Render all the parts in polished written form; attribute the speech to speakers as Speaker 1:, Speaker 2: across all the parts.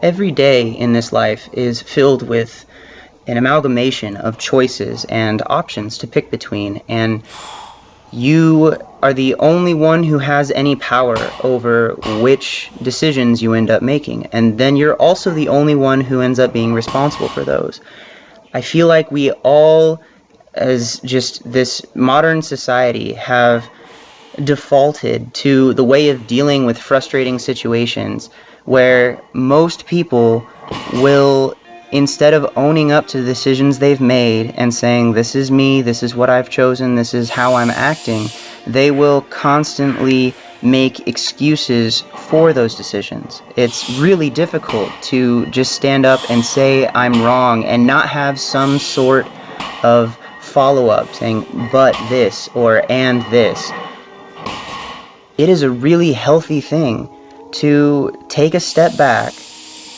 Speaker 1: Every day in this life is filled with an amalgamation of choices and options to pick between, and you are the only one who has any power over which decisions you end up making, and then you're also the only one who ends up being responsible for those. I feel like we all, as just this modern society, have defaulted to the way of dealing with frustrating situations where most people will, instead of owning up to the decisions they've made and saying, this is me, this is what I've chosen, this is how I'm acting, they will constantly make excuses for those decisions. It's really difficult to just stand up and say I'm wrong and not have some sort of follow-up saying but this or and this. It is a really healthy thing to take a step back,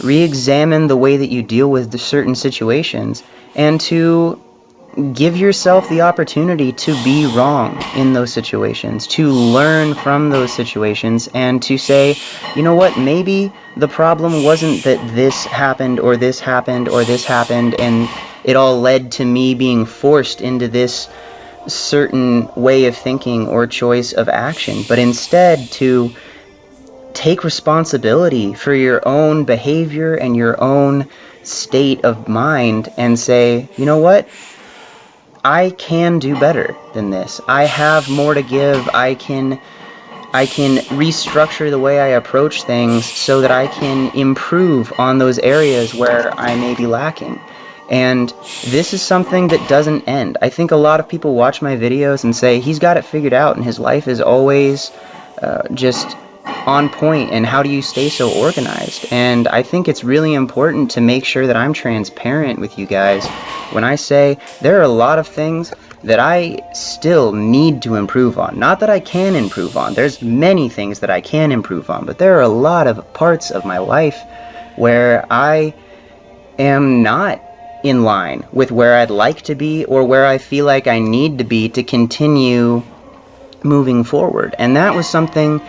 Speaker 1: re-examine the way that you deal with the certain situations, and to give yourself the opportunity to be wrong in those situations, to learn from those situations, and to say, you know what, maybe the problem wasn't that this happened or this happened or this happened and it all led to me being forced into this certain way of thinking or choice of action, but instead to take responsibility for your own behavior and your own state of mind and say, you know what, I can do better than this. I have more to give. I can restructure the way I approach things so that I can improve on those areas where I may be lacking. And this is something that doesn't end. I think a lot of people watch my videos and say, he's got it figured out and his life is always just on point, and how do you stay so organized? And I think it's really important to make sure that I'm transparent with you guys when I say there are a lot of things that I still need to improve on. Not that I can improve on. There's many things that I can improve on, but there are a lot of parts of my life where I am not in line with where I'd like to be or where I feel like I need to be to continue moving forward. And that was something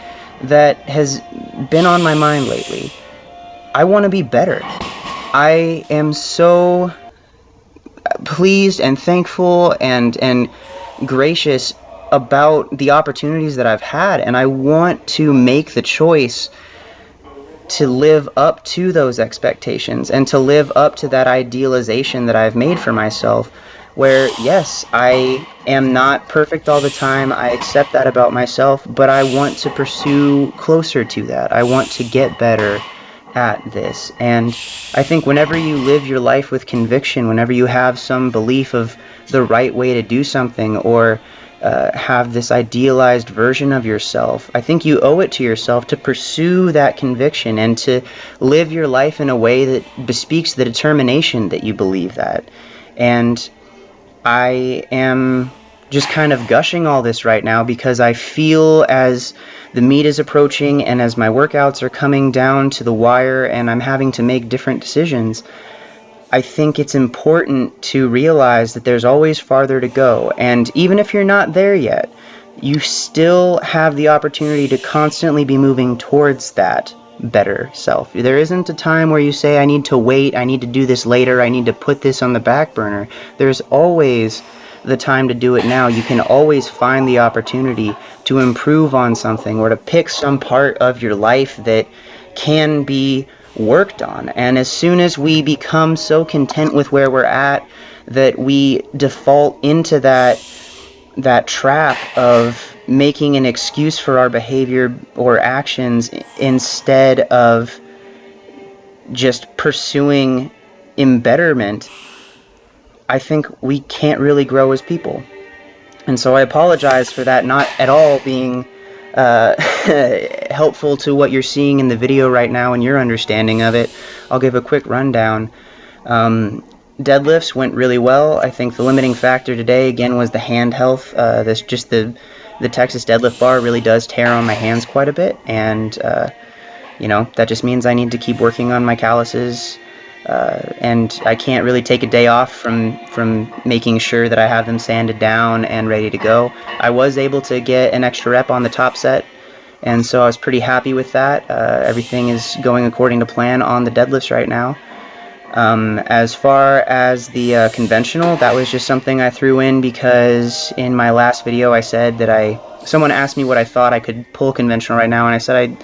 Speaker 1: that has been on my mind lately. I want to be better. I am so pleased and thankful and gracious about the opportunities that I've had, and I want to make the choice to live up to those expectations and to live up to that idealization that I've made for myself, where yes, I am not perfect all the time, I accept that about myself, but I want to pursue closer to that. I want to get better at this. And I think whenever you live your life with conviction, whenever you have some belief of the right way to do something, or have this idealized version of yourself, I think you owe it to yourself to pursue that conviction and to live your life in a way that bespeaks the determination that you believe that. And I am just kind of gushing all this right now because I feel as the meet is approaching and as my workouts are coming down to the wire and I'm having to make different decisions, I think it's important to realize that there's always farther to go. And even if you're not there yet, you still have the opportunity to constantly be moving towards that better self. There isn't a time where you say, I need to wait, I need to do this later, I need to put this on the back burner. There's always the time to do it now. You can always find the opportunity to improve on something or to pick some part of your life that can be worked on. And as soon as we become so content with where we're at that we default into that trap of making an excuse for our behavior or actions instead of just pursuing embetterment, I think we can't really grow as people. And so I apologize for that not at all being helpful to what you're seeing in the video right now and your understanding of it. I'll give a quick rundown. Deadlifts went really well. I think the limiting factor today again was the hand health. The Texas deadlift bar really does tear on my hands quite a bit, and that just means I need to keep working on my calluses. And I can't really take a day off from making sure that I have them sanded down and ready to go. I was able to get an extra rep on the top set, and so I was pretty happy with that. Everything is going according to plan on the deadlifts right now. As far as the conventional, that was just something I threw in because in my last video I said that someone asked me what I thought I could pull conventional right now, and I said I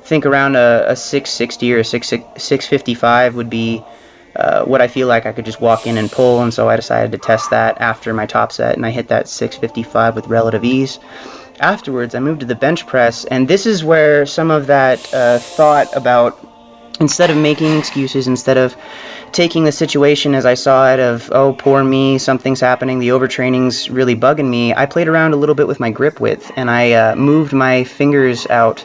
Speaker 1: think around a 660 or a 655 would be what I feel like I could just walk in and pull, and so I decided to test that after my top set, and I hit that 655 with relative ease. Afterwards, I moved to the bench press, and this is where some of that thought about, instead of making excuses, instead of taking the situation as I saw it of, oh, poor me, something's happening, the overtraining's really bugging me, I played around a little bit with my grip width, and I moved my fingers out,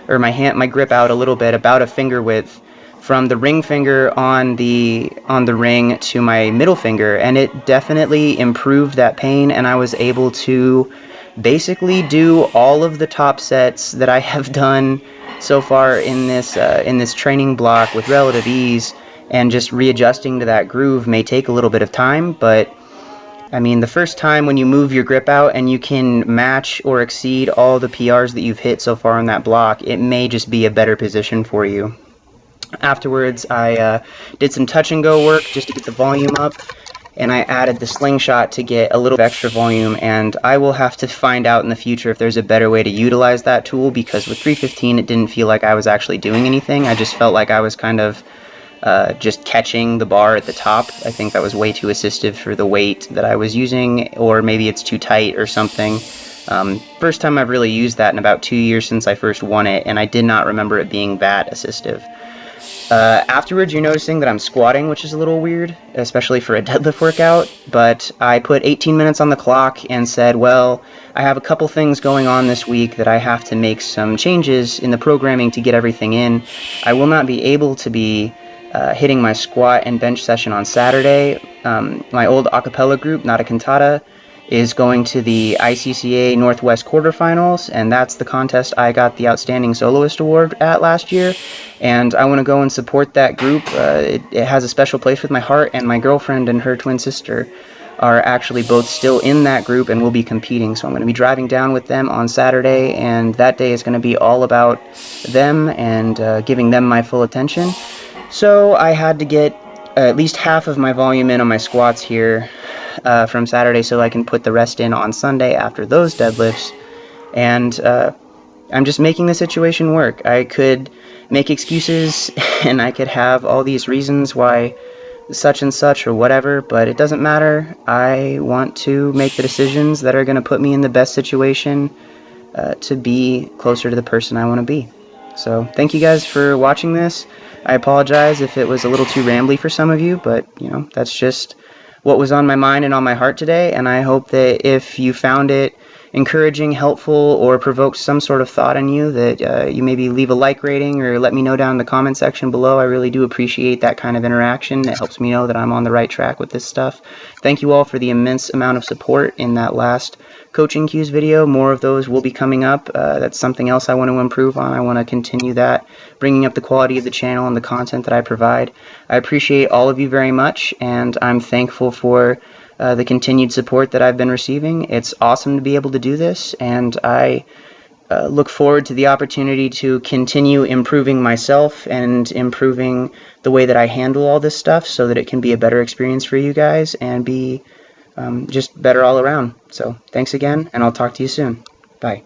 Speaker 1: or my grip out a little bit, about a finger width, from the ring finger on the ring to my middle finger, and it definitely improved that pain, and I was able to basically do all of the top sets that I have done so far in this training block with relative ease. And just readjusting to that groove may take a little bit of time, but I mean, the first time when you move your grip out and you can match or exceed all the PRs that you've hit so far in that block, it may just be a better position for you. Afterwards, I did some touch and go work just to get the volume up, and I added the slingshot to get a little extra volume, and I will have to find out in the future if there's a better way to utilize that tool, because with 315 it didn't feel like I was actually doing anything. I just felt like I was kind of just catching the bar at the top. I think that was way too assistive for the weight that I was using, or maybe it's too tight or something. First time I've really used that in about 2 years since I first won it, and I did not remember it being that assistive. Afterwards, you're noticing that I'm squatting, which is a little weird, especially for a deadlift workout, but I put 18 minutes on the clock and said, well, I have a couple things going on this week that I have to make some changes in the programming to get everything in. I will not be able to be hitting my squat and bench session on Saturday. My old acapella group, Not a Cantata, is going to the ICCA Northwest quarterfinals, and that's the contest I got the Outstanding Soloist Award at last year, and I want to go and support that group. It has a special place with my heart, and my girlfriend and her twin sister are actually both still in that group and will be competing, so I'm going to be driving down with them on Saturday, and that day is going to be all about them and giving them my full attention. So I had to get at least half of my volume in on my squats here from Saturday so I can put the rest in on Sunday after those deadlifts, and I'm just making the situation work. I could make excuses and I could have all these reasons why such and such or whatever, but it doesn't matter. I want to make the decisions that are going to put me in the best situation to be closer to the person I want to be. So thank you guys for watching this. I apologize if it was a little too rambly for some of you, but that's just what was on my mind and on my heart today, and I hope that if you found it encouraging, helpful, or provoked some sort of thought in you, that you maybe leave a like rating or let me know down in the comment section below. I really do appreciate that kind of interaction. It helps me know that I'm on the right track with this stuff. Thank you all for the immense amount of support in that last coaching cues video. More of those will be coming up. That's something else I want to improve on. I want to continue that, bringing up the quality of the channel and the content that I provide. I appreciate all of you very much, and I'm thankful for the continued support that I've been receiving. It's awesome to be able to do this, and I look forward to the opportunity to continue improving myself and improving the way that I handle all this stuff so that it can be a better experience for you guys and be just better all around. So thanks again, and I'll talk to you soon. Bye.